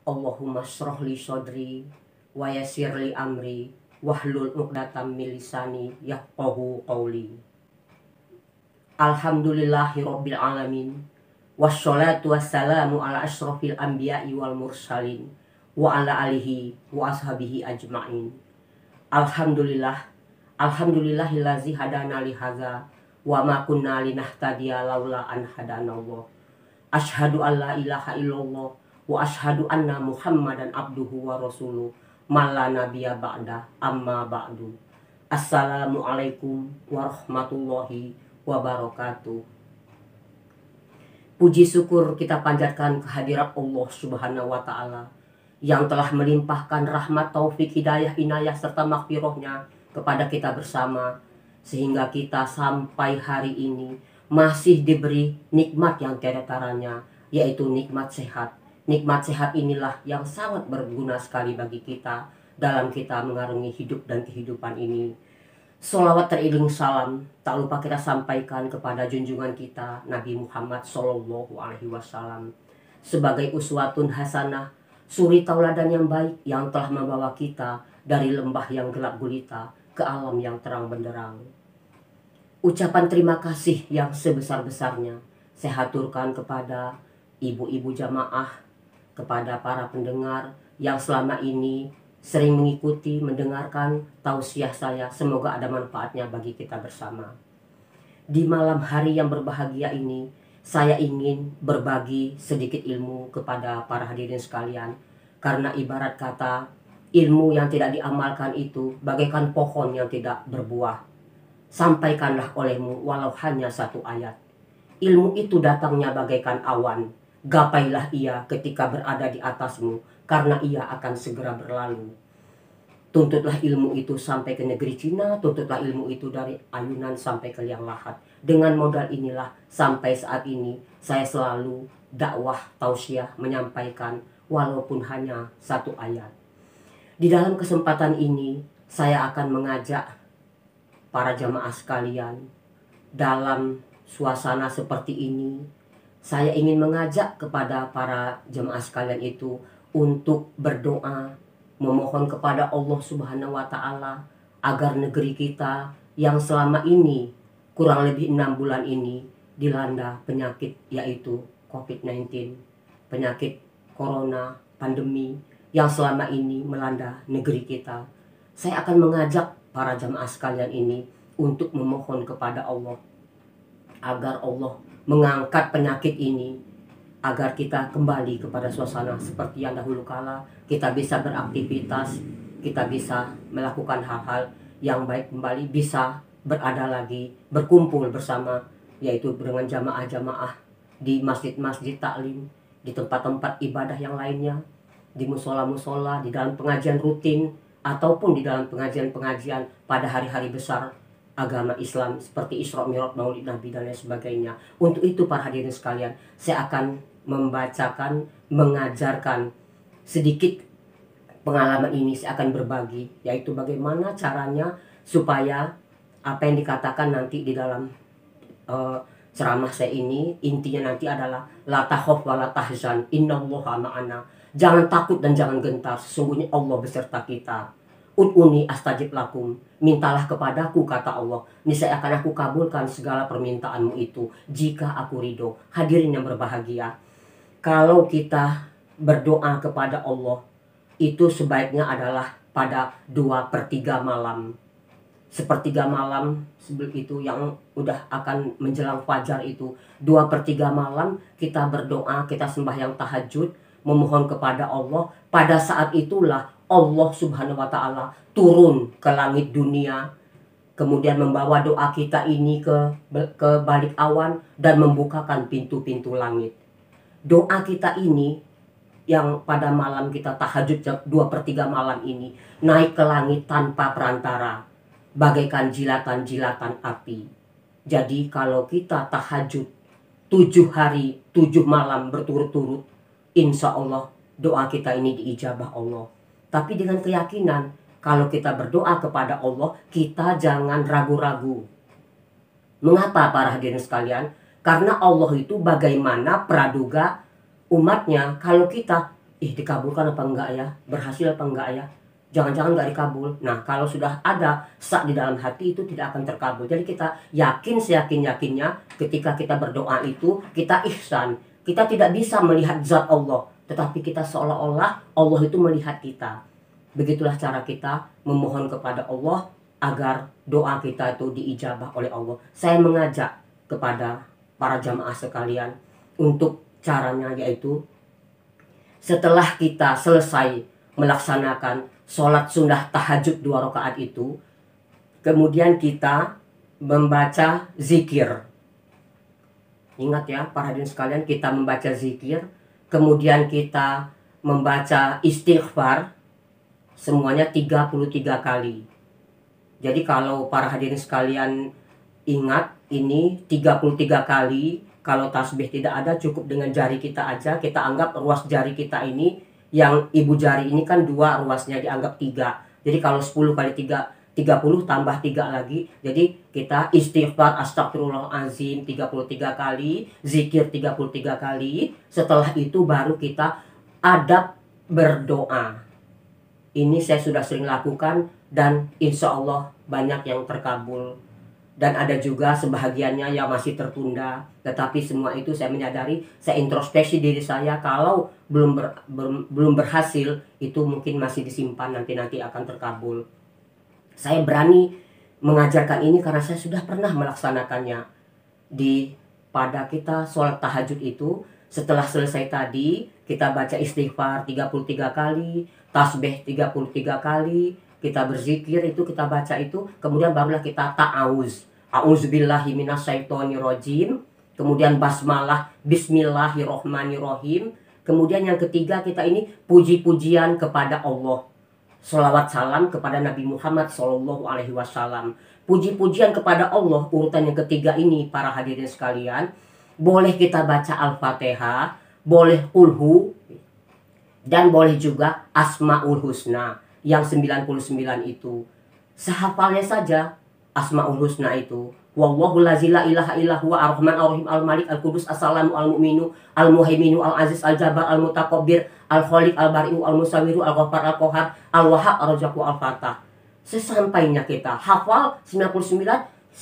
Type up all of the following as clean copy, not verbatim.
Allahumma shrah li sodri wa yassir li amri wahlul 'uqdatam min lisani yafqahu qawli. Alhamdulillahirabbil alamin wassalatu wassalamu ala asyrafil anbiya'i wal mursalin wa ala alihi wa ashabihi ajma'in. Alhamdulillahillazi hadana li hadza wa ma kunna linahtadiya laula an hadanallah. Asyhadu an la ilaha illallah wa asyhadu anna Muhammadan abduhu wa rasuluh malla nabiyya ba'da amma ba'du. Assalamualaikum warahmatullahi wabarakatuh. Puji syukur kita panjatkan kehadirat Allah Subhanahu wa taala yang telah melimpahkan rahmat, taufik, hidayah, inayah serta maghfirahnya kepada kita bersama sehingga kita sampai hari ini masih diberi nikmat yang tiada taranya, yaitu nikmat sehat. Nikmat sehat inilah yang sangat berguna sekali bagi kita dalam kita mengarungi hidup dan kehidupan ini. Sholawat teriring salam tak lupa kita sampaikan kepada junjungan kita Nabi Muhammad SAW sebagai uswatun hasanah, suri tauladan yang baik yang telah membawa kita dari lembah yang gelap gulita ke alam yang terang benderang. Ucapan terima kasih yang sebesar-besarnya saya haturkan kepada ibu-ibu jamaah, kepada para pendengar yang selama ini sering mengikuti, mendengarkan tausiah saya. Semoga ada manfaatnya bagi kita bersama. Di malam hari yang berbahagia ini, saya ingin berbagi sedikit ilmu kepada para hadirin sekalian. Karena ibarat kata, ilmu yang tidak diamalkan itu bagaikan pohon yang tidak berbuah. Sampaikanlah olehmu walau hanya satu ayat. Ilmu itu datangnya bagaikan awan. Gapailah ia ketika berada di atasmu, karena ia akan segera berlalu. Tuntutlah ilmu itu sampai ke negeri Cina, tuntutlah ilmu itu dari ayunan sampai ke liang lahat. Dengan modal inilah sampai saat ini saya selalu dakwah tausiah menyampaikan walaupun hanya satu ayat. Di dalam kesempatan ini saya akan mengajak para jamaah sekalian dalam suasana seperti ini. Saya ingin mengajak kepada para jemaah sekalian itu untuk berdoa, memohon kepada Allah Subhanahu wa taala agar negeri kita yang selama ini kurang lebih 6 bulan ini dilanda penyakit yaitu COVID-19, penyakit corona, pandemi yang selama ini melanda negeri kita. Saya akan mengajak para jemaah sekalian ini untuk memohon kepada Allah agar Allah mengangkat penyakit ini, agar kita kembali kepada suasana seperti yang dahulu kala, kita bisa beraktivitas, kita bisa melakukan hal-hal yang baik kembali, bisa berada lagi, berkumpul bersama, yaitu dengan jamaah-jamaah di masjid-masjid taklim, di tempat-tempat ibadah yang lainnya, di musola-musola, di dalam pengajian rutin, ataupun di dalam pengajian-pengajian pada hari-hari besar agama Islam seperti Isra Mi'raj, Maulid Nabi dan lain sebagainya. Untuk itu para hadirin sekalian, saya akan membacakan, mengajarkan sedikit pengalaman ini. Saya akan berbagi, yaitu bagaimana caranya supaya apa yang dikatakan nanti di dalam ceramah saya ini, intinya nanti adalah la takhaf wa la tahzan innallaha ma'ana. Jangan takut dan jangan gentar, sesungguhnya Allah beserta kita. Ud'uni astajib lakum, mintalah kepadaku kata Allah, niscaya akan aku kabulkan segala permintaanmu itu jika aku ridho. Hadirin yang berbahagia, kalau kita berdoa kepada Allah itu sebaiknya adalah pada 2/3 malam. Sepertiga malam sebelum itu yang udah akan menjelang fajar itu, 2/3 malam kita berdoa, kita sembahyang tahajud, memohon kepada Allah. Pada saat itulah Allah Subhanahu wa taala turun ke langit dunia, kemudian membawa doa kita ini ke balik awan dan membukakan pintu-pintu langit. Doa kita ini yang pada malam kita tahajud 2/3 malam ini naik ke langit tanpa perantara, bagaikan jilatan-jilatan api. Jadi kalau kita tahajud 7 hari 7 malam berturut-turut, insya Allah doa kita ini diijabah Allah. Tapi dengan keyakinan, kalau kita berdoa kepada Allah, kita jangan ragu-ragu. Mengapa para hadirin sekalian? Karena Allah itu bagaimana praduga umatnya. Kalau kita dikabulkan apa enggak ya, berhasil apa enggak ya, jangan-jangan nggak dikabul. Nah, kalau sudah ada sak di dalam hati, itu tidak akan terkabul. Jadi kita yakin seyakin-yakinnya ketika kita berdoa itu, kita ihsan. Kita tidak bisa melihat zat Allah, tetapi kita seolah-olah Allah itu melihat kita. Begitulah cara kita memohon kepada Allah agar doa kita itu diijabah oleh Allah. Saya mengajak kepada para jamaah sekalian untuk caranya, yaitu setelah kita selesai melaksanakan sholat sunnah tahajud 2 rakaat itu, kemudian kita membaca zikir. Ingat ya para hadirin sekalian, kita membaca zikir, kemudian kita membaca istighfar, semuanya 33 kali. Jadi kalau para hadirin sekalian ingat, ini 33 kali. Kalau tasbih tidak ada, cukup dengan jari kita aja. Kita anggap ruas jari kita ini, yang ibu jari ini kan 2, ruasnya dianggap 3. Jadi kalau 10 kali 3, 30 tambah 3 lagi. Jadi kita istighfar astagfirullahaladzim 33 kali, zikir 33 kali. Setelah itu baru kita adab berdoa. Ini saya sudah sering lakukan dan insya Allah banyak yang terkabul. Dan ada juga sebahagiannya yang masih tertunda. Tetapi semua itu saya menyadari, saya introspeksi diri saya, kalau belum berhasil, itu mungkin masih disimpan, nanti akan terkabul. Saya berani mengajarkan ini karena saya sudah pernah melaksanakannya. Pada kita sholat tahajud itu, setelah selesai tadi, kita baca istighfar 33 kali, tasbih 33 kali, kita berzikir itu, kita baca itu, kemudian barulah kita ta'awuz. A'udzubillahi minasyaitonirrajim. Kemudian basmalah, bismillahirrohmanirrohim. Kemudian yang ketiga, kita ini puji-pujian kepada Allah. Sholawat salam kepada Nabi Muhammad SAW. Puji-pujian kepada Allah, urutan yang ketiga ini para hadirin sekalian. Boleh kita baca Al-Fatihah, boleh Qulhu, dan boleh juga Asmaul Husna yang 99 itu. Sehafalnya saja Asmaul Husna itu. Wallahu la ilaha illa huwa ar-rahman ar-rahim al-malik al-qudus as-salamu al-mu'minu al-muhaiminu al-aziz al-jabbar al-mutakabbir al-khaliq al-bari'u al-musawiru al-ghaffar al-qahhar al-wahhab ar-razzaqu al-fatah. Sesampainya kita hafal 99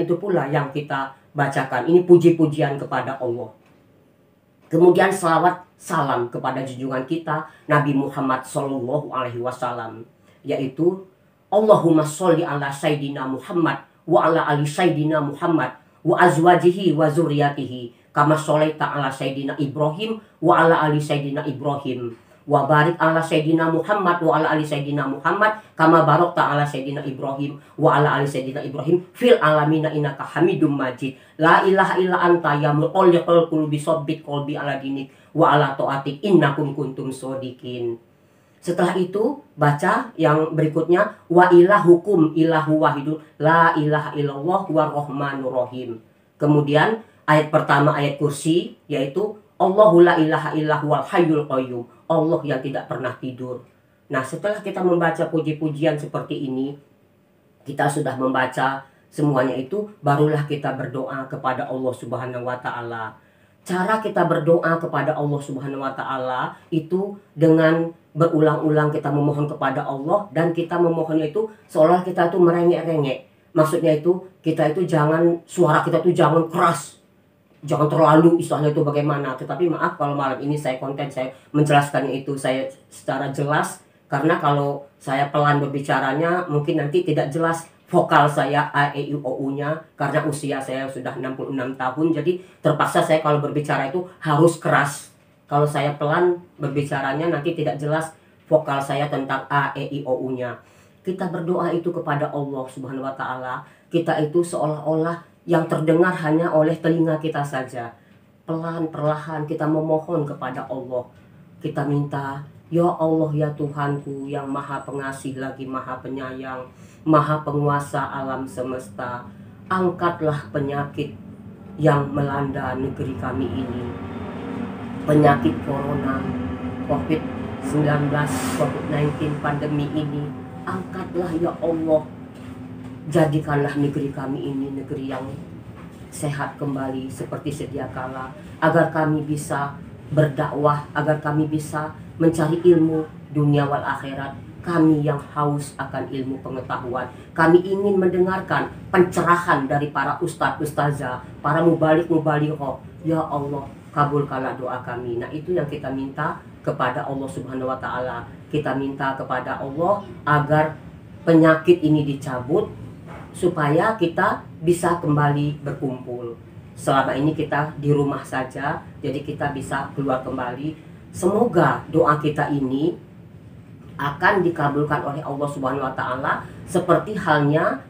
itu pula yang kita bacakan. Ini puji-pujian kepada Allah. Kemudian salawat salam kepada junjungan kita Nabi Muhammad SAW, yaitu Allahumma sholli ala sayyidina Muhammad wa ala ali sayyidina Muhammad wa azwajihi wa zurriyatihi kama sholaita ala sayyidina Ibrahim wa ala ali sayyidina Ibrahim wa barik ala sayyidina Muhammad wa ala ali sayyidina Muhammad kama barokta ala sayyidina Ibrahim wa ala ali sayyidina Ibrahim fil alamina innaka hamidum majid. La ilaha illa anta ya muqalliqul qulubi sabbit qalbi ala dinik wa ala ta'atik innakum kuntum shodiqin. Setelah itu baca yang berikutnya, wa ilahukum ilahu wahidun la ilaha illallah wa rahmanur rahim. Kemudian ayat pertama, ayat kursi, yaitu Allahu la ilaha illahu wal hayyul qayyum, Allah yang tidak pernah tidur. Nah, setelah kita membaca puji-pujian seperti ini, kita sudah membaca semuanya itu, barulah kita berdoa kepada Allah Subhanahu wa taala. Cara kita berdoa kepada Allah Subhanahu wa taala itu dengan berulang-ulang kita memohon kepada Allah, dan kita memohonnya itu seolah kita itu merengek-rengek. Maksudnya itu kita itu jangan, suara kita itu jangan keras, jangan terlalu istilahnya itu bagaimana. Tetapi maaf kalau malam ini saya menjelaskannya itu saya secara jelas, karena kalau saya pelan berbicaranya mungkin nanti tidak jelas vokal saya a e i o u nya, karena usia saya sudah 66 tahun. Jadi terpaksa saya kalau berbicara itu harus keras. Kalau saya pelan berbicaranya nanti tidak jelas vokal saya tentang a e i o u nya. Kita berdoa itu kepada Allah Subhanahu wa taala, kita itu seolah-olah yang terdengar hanya oleh telinga kita saja. Pelan, perlahan kita memohon kepada Allah. Kita minta, ya Allah ya Tuhanku yang maha pengasih lagi maha penyayang, maha penguasa alam semesta, angkatlah penyakit yang melanda negeri kami ini. Penyakit corona, COVID-19, COVID-19 pandemi ini, angkatlah ya Allah. Jadikanlah negeri kami ini negeri yang sehat kembali seperti sedia kala, agar kami bisa berdakwah, agar kami bisa mencari ilmu dunia wal akhirat. Kami yang haus akan ilmu pengetahuan, kami ingin mendengarkan pencerahan dari para ustadz ustazah, para mubalik-mubalighah. Ya Allah, kabulkanlah doa kami. Nah, itu yang kita minta kepada Allah Subhanahu wa taala. Kita minta kepada Allah agar penyakit ini dicabut, supaya kita bisa kembali berkumpul. Selama ini kita di rumah saja, jadi kita bisa keluar kembali. Semoga doa kita ini akan dikabulkan oleh Allah Subhanahu wa taala, seperti halnya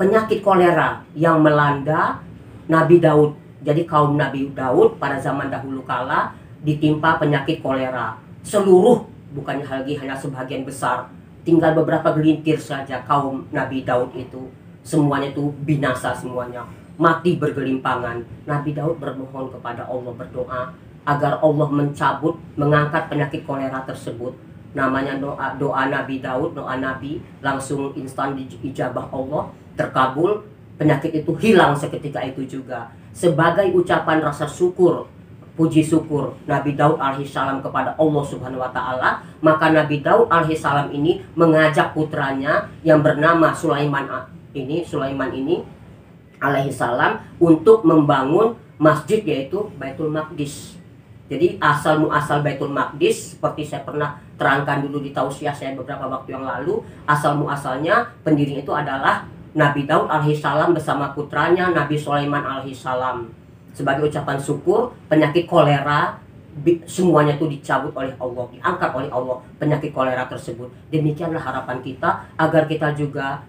penyakit kolera yang melanda Nabi Daud. Jadi kaum Nabi Daud pada zaman dahulu kala ditimpa penyakit kolera. Seluruh, bukannya lagi hanya sebagian besar, tinggal beberapa gelintir saja kaum Nabi Daud itu, semuanya itu binasa semuanya, mati bergelimpangan. Nabi Daud bermohon kepada Allah, berdoa agar Allah mencabut, mengangkat penyakit kolera tersebut. Namanya doa Nabi Daud, doa Nabi langsung instan dijabah Allah, terkabul, penyakit itu hilang seketika itu juga. Sebagai ucapan rasa syukur, puji syukur Nabi Daud alaihissalam kepada Allah Subhanahu wa taala, maka Nabi Daud alaihissalam ini mengajak putranya yang bernama Sulaiman ini alaihissalam untuk membangun masjid, yaitu Baitul Maqdis. Jadi asal muasal Baitul Maqdis, seperti saya pernah terangkan dulu di tausiah saya beberapa waktu yang lalu, asal muasalnya pendirinya itu adalah Nabi Daud alaihissalam bersama putranya Nabi Sulaiman alaihissalam. Sebagai ucapan syukur, penyakit kolera semuanya itu dicabut oleh Allah, diangkat oleh Allah penyakit kolera tersebut. Demikianlah harapan kita agar kita juga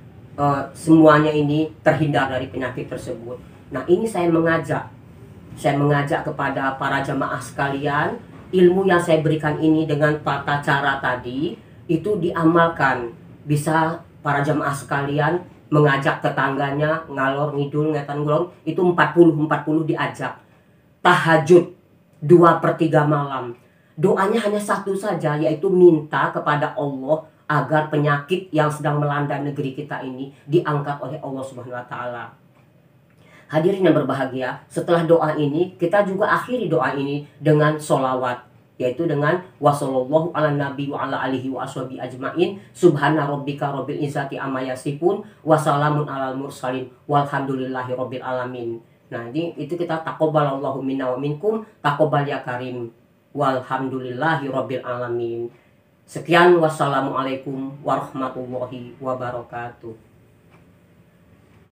semuanya ini terhindar dari penyakit tersebut. Nah, ini saya mengajak kepada para jamaah sekalian, ilmu yang saya berikan ini dengan tata cara tadi itu diamalkan. Bisa para jamaah sekalian mengajak tetangganya ngalor ngidul ngetan ngulon, itu 40 diajak. Tahajud 2/3 malam. Doanya hanya satu saja, yaitu minta kepada Allah agar penyakit yang sedang melanda negeri kita ini diangkat oleh Allah Subhanahu wa taala. Hadirin yang berbahagia, setelah doa ini kita juga akhiri doa ini dengan sholawat, yaitu dengan wassallallahu ala nabi wa ala alihi wa ashabi ajmain, subhana rabbika rabbil izzati amma yasifun, wassalamun alal mursalin, walhamdulillahi rabbil alamin. Nah, itu kita taqabbalallahu minna wa minkum, taqabbal ya karim, walhamdulillahi rabbil alamin. Sekian, wassalamualaikum warahmatullahi wabarakatuh.